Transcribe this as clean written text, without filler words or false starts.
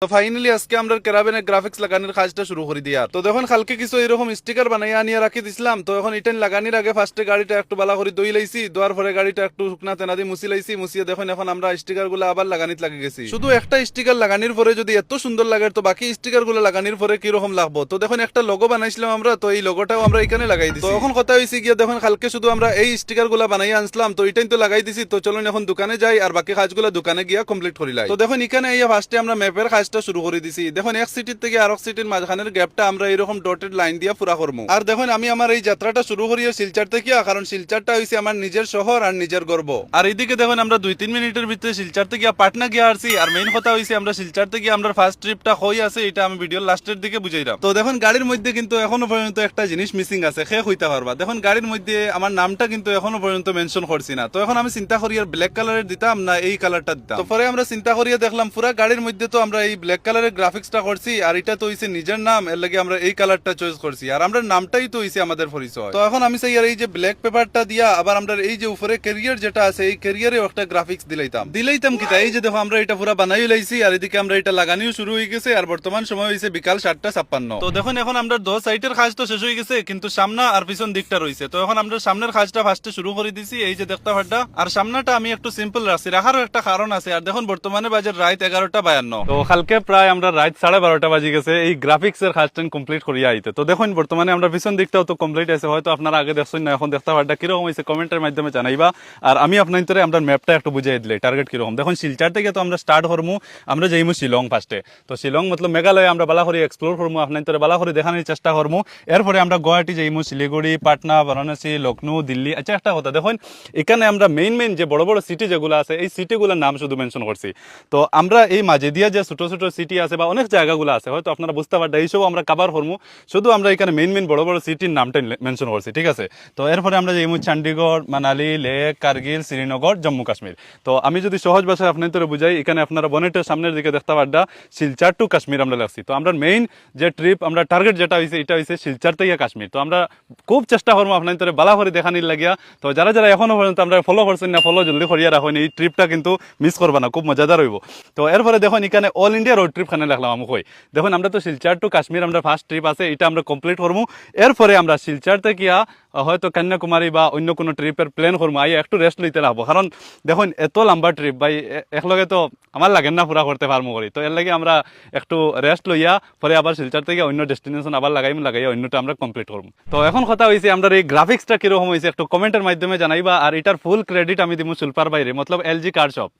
তো ফাইনালি আজকে আমরা ক্যারাবেনে গ্রাফিক্স লাগানোর কাজটা শুরু করে দিয়া। তো দেখুন কালকে কিছু এরকম স্টিকার বানাইয়া আনিয়া রাখি দিছিলাম। তো এখন ইটেন লাগানির আগে ফার্স্টে গাড়িটা একটু বালা করে দই লাইছি, দোয়ার পরে গাড়িটা একটু শুকনা তেনা দিয়ে মুছি লাইছি, মুছিয়ে দেখুন এখন আমরা স্টিকার গুলো আবার লাগানিত লাগি গেছি। শুধু একটা স্টিকার লাগানির পরে যদি এত সুন্দর লাগে, তো বাকি স্টিকার গুলো লাগানির পরে কিরকম লাগবো। তো দেখুন একটা লোগো বানাইছিলাম আমরা, তো এই লোগোটাও আমরা এখানে লাগাই দিছি। তো এখন কথা হয়েছে গিয়ে দেখুন কালকে শুধু আমরা এই স্টিকার গুলা বানাইয়া আনছিলাম, তো এটাই তো লাগাই দিছি। তো চলুন এখন দোকানে যাই আর বাকি কাজগুলো দোকানে গিয়া কমপ্লিট করি লাই। তো দেখুন এখানে এই ফার্স্টে আমরা ম্যাপের কাজটা শুরু করে দিছি। দেখুন এক সিটির থেকে আরেক সিটির মাঝখানের গ্যাপটা আমরা এরকম ডটেড লাইন দিয়ে পুরা করবো। আর দেখুন আমি আমার এই যাত্রাটা শুরু করিও শিলচর থেকে, কারণ শিলচরটা হইছে আমার নিজের শহর আর নিজের গর্ব। আর এইদিকে দেখুন আমরা 2-3 মিনিটের ভিতরে শিলচর থেকে পাটনা গিয়ে আসছি। আর মেইন কথা হইছে আমরা শিলচর থেকে আমরা ফার্স্ট ট্রিপটা হই আছে, এটা আমি ভিডিওর লাস্টের দিকে বুঝাইলাম। তো দেখুন গাড়ির মধ্যে কিন্তু এখনো পর্যন্ত একটা জিনিস মিসিং আছে, শেষ হইতে পারবা। দেখুন গাড়ির মধ্যে আমার নামটা কিন্তু এখনো পর্যন্ত মেনশন করছি না। তো এখন আমি চিন্তা করি আর ব্ল্যাক কালারের দিতাম না এই কালারটা দিতাম। তো পরে আমরা চিন্তা করিয়া দেখলাম পুরা গাড়ির মধ্যে তো আমরা এই ব্ল্যাক কালারের গ্রাফিক্সটা করছি, আর এটা তো হইছে নিজের নাম, এর লাগে আমরা এই কালারটা চয়েস করছি। আর আমরা নামটাই তো হইছে আমাদের পরিচয়। তো এখন আমি চাই আর এই যে ব্ল্যাক পেপারটা দিয়া আবার আমরা এই যে উপরে ক্যারিয়ার যেটা আছে এই ক্যারিয়ারে একটা গ্রাফিক্স দিলাইতাম কিতা। এই যে দেখো আমরা এটা পুরো বানাই লাইছি, আর এদিকে আমরা এটা লাগানিও শুরু হয়ে গেছে। আর বর্তমান সময় হইছে বিকাল 7:56। তো দেখুন এখন আমরা 10 সাইটের কাজ তো শেষ হয়ে গেছে, কিন্তু সামনা আর পিছন দিকটা রয়েছে। তো এখন আমরা সামনের কাজটা ফার্স্টে শুরু করে দিছি, এই যে দেখতে পারটা। আর সামনাটা আমি একটু সিম্পল রাখছি, রাখারও একটা কারণ আছে। আর দেখুন বর্তমানে বাজে রাত 11:52। তো কালকে প্রায় আমরা রাত 12:30 বাজে গেছে এই গ্রাফিক্স এর কাজটা কমপ্লিট করিয়া আইতে। তো দেখুন বর্তমানে আমরা পিছন দিকটাও তো কমপ্লিট আছে, হয়তো আপনারা আগে দেখছেন না, এখন দেখতে পারটা কিরকম হয়েছে কমেন্টের মাধ্যমে জানাইবা। আর আমি আপনার আমরা ম্যাপটা একটু বুঝাই দিলে টার্গেট কিরকম। দেখুন শিলচর থেকে তো আমরা স্টার্ট করবো, আমরা যাইমু শিলং ফার্স্টে। তো শিলং মতলব মেঘালয় আমরা বালা করে এক্সপ্লোর করবো, আপনার বালা করে দেখানোর চেষ্টা করবো। এরপরে আমরা গুয়াহাটি যাইমু, শিলিগুড়ি, পাটনা, বারাণসী, লখনৌ, দিল্লি। আচ্ছা একটা কথা দেখুন, এখানে আমরা মেইন যে বড় বড় সিটি যেগুলো আছে এই সিটিগুলোর নাম শুধু মেনশন করছি। তো আমরা এই মাঝে দিয়া যে ছোট ছোট সিটি আছে বা অনেক জায়গাগুলো আছে, হয়তো আপনারা বুঝতে পারবেন এইসব আমরা কাভার করবো। শুধু আমরা এখানে মেইন বড় বড় সিটির নামটা মেনশন করছি, ঠিক আছে। তো এরপরে আমরা যাইমু চণ্ডীগড়, মানালি, লেহ, কার্গিল, শ্রীনগর, জম্মু কাশ্মীর। তো আমি যদি সহজ ভাষায় আপনাদের বুঝাই, এখানে আপনারা বনেটের সামনের দিকে দেখতে পারডা শিলচর টু কাশ্মীর আমরা লাগছি। তো আমরা মেইন যে ট্রিপ আমরা টার্গেট যেটা হয়েছে এটা হয়েছে শিলচর থেকে কাশ্মীর। তো আমরা খুব চেষ্টা করবো আপনাদের বালা করে দেখানির লাগিয়া। তো যারা যারা এখনো পর্যন্ত আমরা ফলো করছেন না, ফলো জলদি করিয়া রাখুন, এই ট্রিপটা কিন্তু মিস করবা না, খুব মজাদার হইব। তো এরপরে দেখুন এখানে অল ইন্ডিয়া রোড ট্রিপ খানে রাখলাম আমি কই। দেখুন আমরা তো শিলচর টু কাশ্মীর আমরা ফার্স্ট ট্রিপ আছে, এটা আমরা কমপ্লিট করবো। এরপরে আমরা শিলচর থেকে হয়তো কন্যাকুমারী বা অন্য কোনো ট্রিপের প্ল্যান করবো, আই একটু রেস্ট লইতে লাগবো। কারণ দেখুন এত লম্বা ট্রিপ ভাই একলগে তো আমার লাগেন না পুরা করতে পারবো করি। তো এর লাগে আমরা একটু রেস্ট লইয়া পরে আবার শিলচর থেকে অন্য ডেস্টিনেশন আবার লাগাইয়া অন্যটা আমরা কমপ্লিট করবো। তো এখন কথা হয়েছে আমরা এই গ্রাফিক্সটা কিরকম হয়েছে একটু কমেন্টের মাধ্যমে জানাইবা। আর এটার ফুল ক্রেডিট আমি দিব সুলপার বাইরে, মতলব এলজি কার শপ।